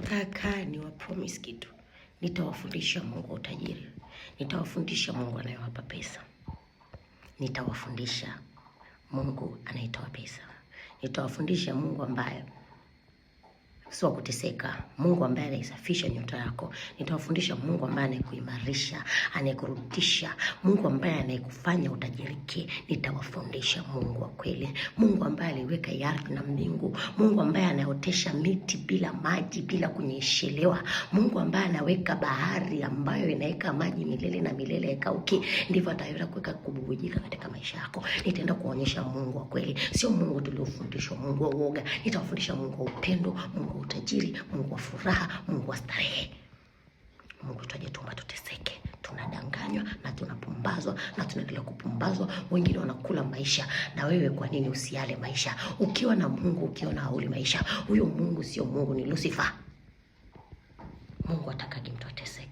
Nataka niwapromise kitu. Nitawafundisha Mungu wa utajiri. Nitawafundisha Mungu anayewapa pesa. Nitawafundisha Mungu anayetoa pesa. Nitawafundisha Mungu ambaye sio kuteseka, Mungu ambaye anaisafisha nyota yako. Nitawafundisha Mungu ambaye anakuimarisha, anakurudisha, Mungu ambaye anayekufanya utajirike. Nitawafundisha Mungu wa kweli, Mungu ambaye aliweka ardhi na mbingu, Mungu ambaye anaotesha miti bila maji, bila kunyeshelewa, Mungu ambaye anaweka bahari ambayo inaweka maji milele na milele haikauki. Ndivyo ataweza kuweka kububujika katika maisha yako. Nitaenda kuonyesha Mungu wa kweli, sio Mungu tuliofundishwa, Mungu wa uoga. Nitawafundisha Mungu wa upendo, Mungu utajiri, Mungu wa furaha, Mungu wa starehe. Mungu tunajitumba tuteseke, tunadanganywa na tunapumbazwa na tunaendelea kupumbazwa. Wengine wanakula maisha, na wewe kwa nini usiale maisha? Ukiwa na Mungu, ukiona hauli maisha, huyo Mungu sio Mungu, ni Lucifer. Mungu atakagi mtu ateseke.